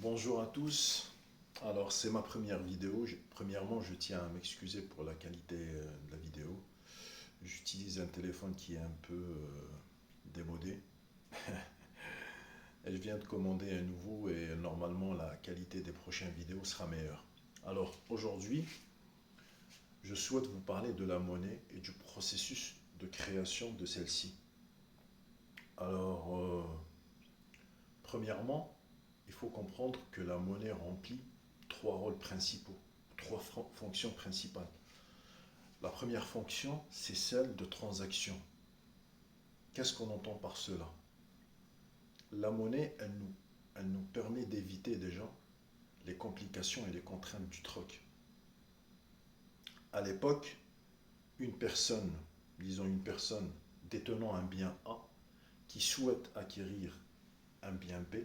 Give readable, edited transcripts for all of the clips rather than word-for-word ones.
Bonjour à tous. Alors, c'est ma première vidéo. Premièrement, je tiens à m'excuser pour la qualité de la vidéo. J'utilise un téléphone qui est un peu démodé. Et je viens de commander un nouveau et normalement la qualité des prochaines vidéos sera meilleure. Alors, aujourd'hui, je souhaite vous parler de la monnaie et du processus de création de celle-ci. Alors, premièrement, il faut comprendre que la monnaie remplit trois rôles principaux, trois fonctions principales. La première fonction, c'est celle de transaction. Qu'est-ce qu'on entend par cela? La monnaie, elle nous permet d'éviter déjà les complications et les contraintes du troc. À l'époque, une personne, disons une personne détenant un bien A, qui souhaite acquérir un bien B,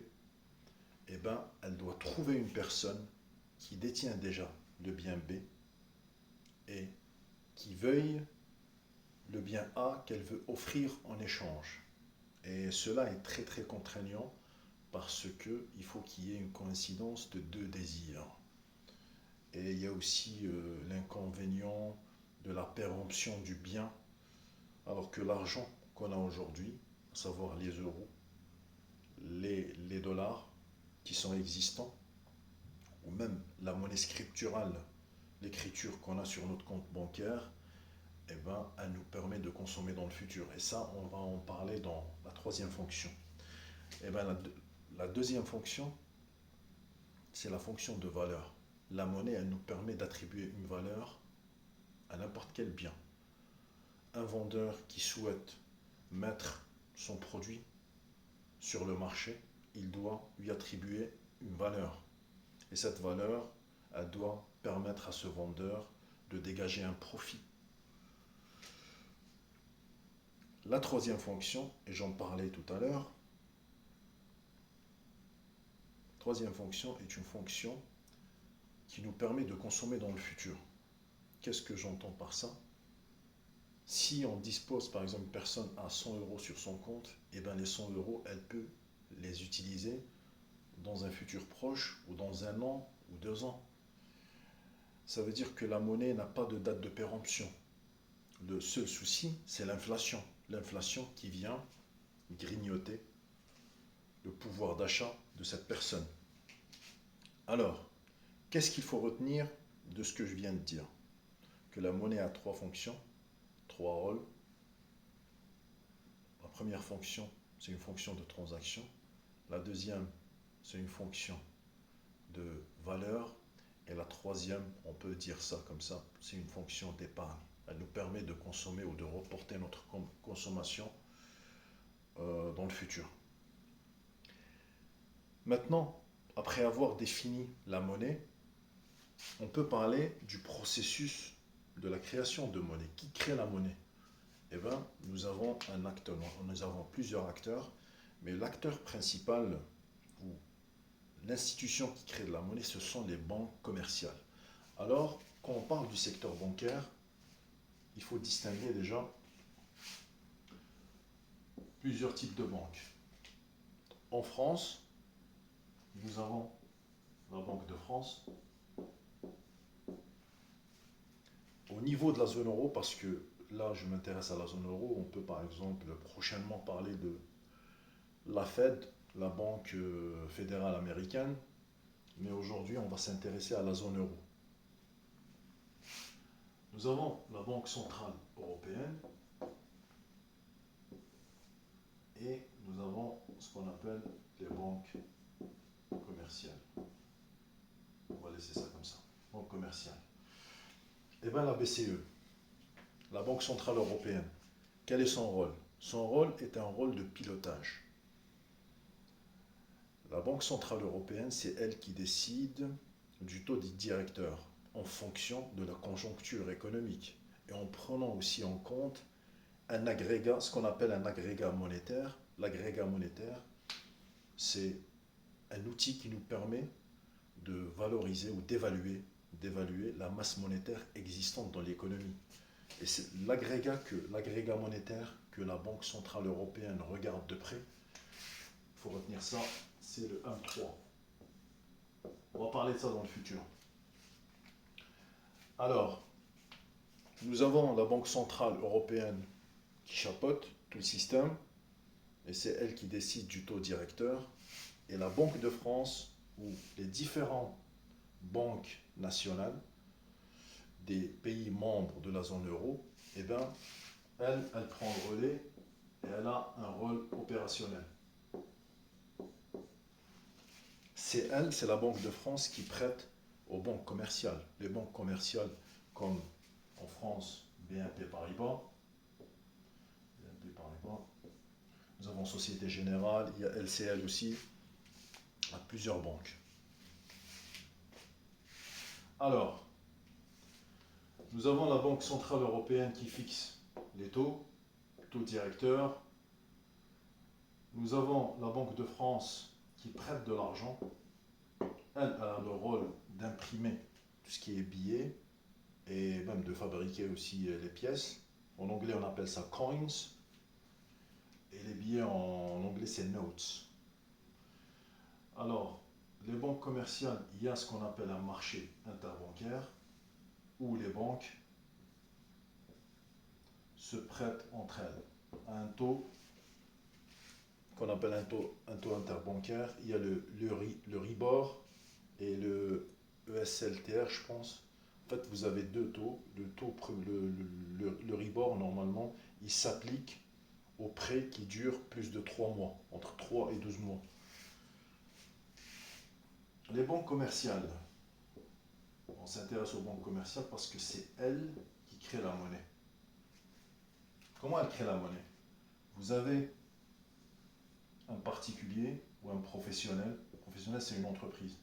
eh ben, elle doit trouver une personne qui détient déjà le bien B et qui veuille le bien A qu'elle veut offrir en échange. Et cela est très très contraignant parce qu'il faut qu'il y ait une coïncidence de deux désirs. Et il y a aussi l'inconvénient de la péremption du bien, alors que l'argent qu'on a aujourd'hui, à savoir les euros, les dollars qui sont existants, ou même la monnaie scripturale, l'écriture qu'on a sur notre compte bancaire, eh ben, elle nous permet de consommer dans le futur. Et ça, on va en parler dans la troisième fonction. Eh ben, la deuxième fonction, c'est la fonction de valeur. La monnaie, elle nous permet d'attribuer une valeur à n'importe quel bien. Un vendeur qui souhaite mettre son produit sur le marché, il doit lui attribuer une valeur. Et cette valeur, elle doit permettre à ce vendeur de dégager un profit. La troisième fonction, et j'en parlais tout à l'heure, troisième fonction est une fonction qui nous permet de consommer dans le futur. Qu'est-ce que j'entends par ça? Si on dispose, par exemple, une personne a 100 euros sur son compte, et bien les 100 euros, elle peut les utiliser dans un futur proche ou dans un an ou 2 ans. Ça veut dire que la monnaie n'a pas de date de péremption. Le seul souci, c'est l'inflation. L'inflation qui vient grignoter le pouvoir d'achat de cette personne. Alors, qu'est-ce qu'il faut retenir de ce que je viens de dire? Que la monnaie a trois fonctions, trois rôles. La première fonction, c'est une fonction de transaction. La deuxième, c'est une fonction de valeur. Et la troisième, on peut dire ça comme ça, c'est une fonction d'épargne. Elle nous permet de consommer ou de reporter notre consommation dans le futur. Maintenant, après avoir défini la monnaie, on peut parler du processus de la création de monnaie. Qui crée la monnaie? Eh bien, nous avons un acteur, nous avons plusieurs acteurs, mais l'acteur principal ou l'institution qui crée de la monnaie, ce sont les banques commerciales. Alors, quand on parle du secteur bancaire, il faut distinguer déjà plusieurs types de banques. En France, nous avons la Banque de France. Au niveau de la zone euro, parce que là je m'intéresse à la zone euro, on peut par exemple prochainement parler de la Fed, la Banque fédérale américaine, mais aujourd'hui on va s'intéresser à la zone euro. Nous avons la Banque centrale européenne et nous avons ce qu'on appelle les banques commerciales. On va laisser ça comme ça, banque commerciale. Et bien la BCE, la Banque centrale européenne, quel est son rôle? Son rôle est un rôle de pilotage. La Banque centrale européenne, c'est elle qui décide du taux directeur en fonction de la conjoncture économique et en prenant aussi en compte un agrégat, ce qu'on appelle un agrégat monétaire. L'agrégat monétaire, c'est un outil qui nous permet de valoriser ou d'évaluer la masse monétaire existante dans l'économie. Et c'est l'agrégat monétaire que la Banque centrale européenne regarde de près. Il faut retenir ça, c'est le 1,3. On va parler de ça dans le futur. Alors, nous avons la Banque Centrale Européenne qui chapeaute tout le système, et c'est elle qui décide du taux directeur, et la Banque de France, où les différentes banques nationales des pays membres de la zone euro, eh bien, elle prend le relais et elle a un rôle opérationnel. C'est la Banque de France qui prête aux banques commerciales. Les banques commerciales comme en France, BNP Paribas, nous avons Société Générale, il y a LCL aussi, il y a plusieurs banques. Alors, nous avons la Banque Centrale Européenne qui fixe les taux directeurs. Nous avons la Banque de France qui prête de l'argent. Elle a le rôle d'imprimer tout ce qui est billets et même de fabriquer aussi les pièces. En anglais, on appelle ça coins. Et les billets en anglais, c'est notes. Alors, les banques commerciales, il y a ce qu'on appelle un marché interbancaire où les banques se prêtent entre elles à un taux qu'on appelle un taux interbancaire. Il y a le RIBOR et le ESLTR, je pense. En fait, vous avez deux taux. Le RIBOR, normalement, il s'applique aux prêts qui durent plus de 3 mois, entre 3 et 12 mois. Les banques commerciales, on s'intéresse aux banques commerciales parce que c'est elles qui créent la monnaie. Comment elles créent la monnaie? Vous avez un particulier ou un professionnel. Le professionnel, c'est une entreprise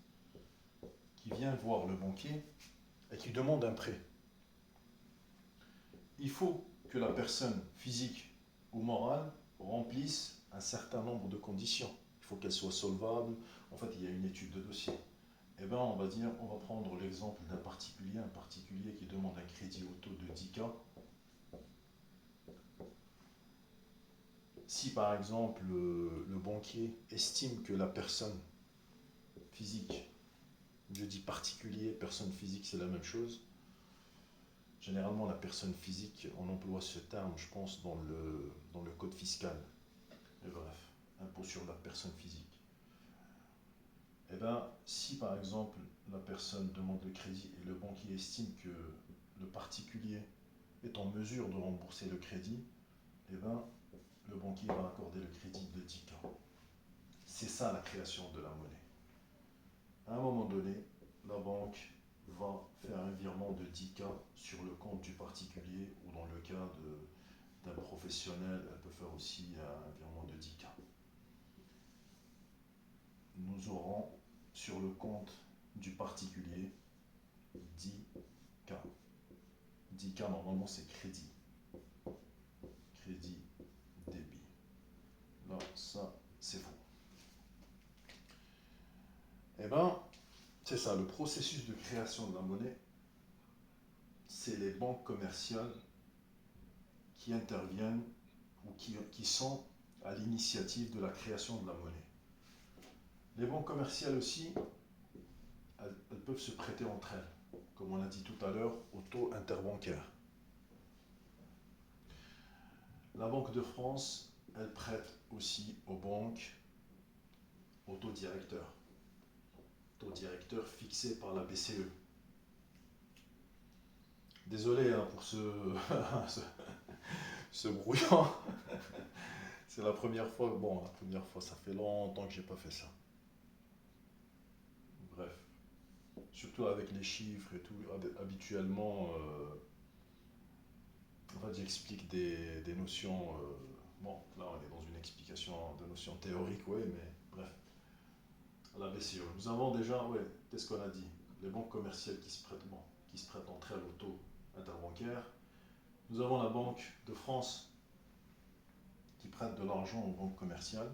qui vient voir le banquier et qui demande un prêt. Il faut que la personne physique ou morale remplisse un certain nombre de conditions. Il faut qu'elle soit solvable. En fait, il y a une étude de dossier. Eh bien, on va prendre l'exemple d'un particulier, un particulier qui demande un crédit auto de 10K. Si par exemple le banquier estime que la personne physique, je dis particulier, personne physique, c'est la même chose. Généralement, la personne physique, on emploie ce terme, je pense, dans le code fiscal. Et bref, impôt sur la personne physique. Eh bien, si par exemple la personne demande le crédit et le banquier estime que le particulier est en mesure de rembourser le crédit, eh bien, le banquier va accorder le crédit de 10K. C'est ça la création de la monnaie. À un moment donné, la banque va faire un virement de 10K sur le compte du particulier ou dans le cas d'un professionnel, elle peut faire aussi un virement de 10K. Nous aurons sur le compte du particulier 10K. 10K, normalement, c'est crédit. Crédit, débit. Là, ça, c'est faux. Eh bien, c'est ça, le processus de création de la monnaie, c'est les banques commerciales qui interviennent ou qui sont à l'initiative de la création de la monnaie. Les banques commerciales aussi, elles peuvent se prêter entre elles, comme on l'a dit tout à l'heure, au taux interbancaire. La Banque de France, elle prête aussi aux banques au taux directeur. Taux directeur fixé par la BCE. Désolé pour ce brouillon. C'est la première fois. Bon, la première fois, ça fait longtemps que j'ai pas fait ça. Bref. Surtout avec les chiffres et tout. Habituellement, en fait, j'explique des notions. Bon, là, on est dans une explication de notions théoriques, oui, mais bref. La BCE. Nous avons déjà, ouais, qu'est-ce qu'on a dit? Les banques commerciales qui se prêtent entre elles au taux interbancaire. Nous avons la Banque de France qui prête de l'argent aux banques commerciales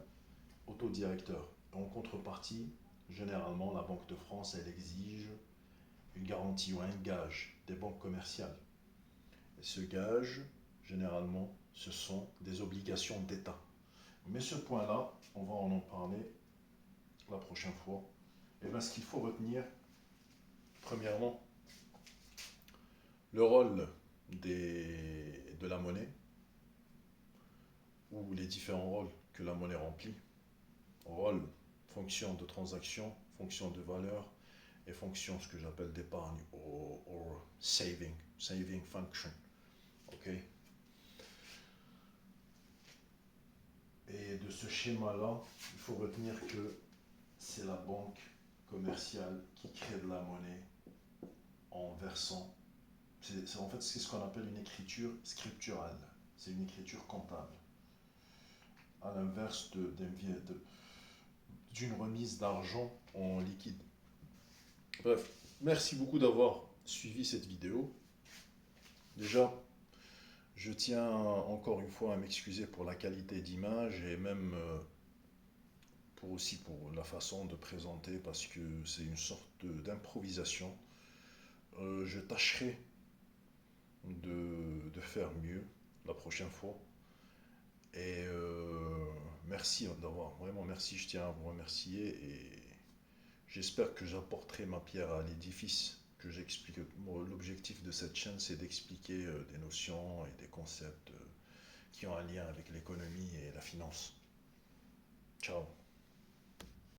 au taux directeur. En contrepartie, généralement, la Banque de France, elle exige une garantie ou un gage des banques commerciales. Et ce gage, généralement, ce sont des obligations d'État. Mais ce point-là, on va en parler la prochaine fois. Et bien, ce qu'il faut retenir, premièrement, le rôle de la monnaie, ou les différents rôles que la monnaie remplit. Rôle, fonction de transaction, fonction de valeur, et fonction, ce que j'appelle d'épargne, ou saving function. Ok. Et de ce schéma-là, il faut retenir que c'est la banque commerciale qui crée de la monnaie en versant. En fait, c'est ce qu'on appelle une écriture scripturale. C'est une écriture comptable. À l'inverse d'une remise d'argent en liquide. Bref, merci beaucoup d'avoir suivi cette vidéo. Déjà, je tiens encore une fois à m'excuser pour la qualité d'image et même pour la façon de présenter parce que c'est une sorte d'improvisation. Je tâcherai de faire mieux la prochaine fois. Et merci d'avoir, vraiment merci, je tiens à vous remercier et j'espère que j'apporterai ma pierre à l'édifice que j'explique. L'objectif de cette chaîne, c'est d'expliquer des notions et des concepts qui ont un lien avec l'économie et la finance. Ciao.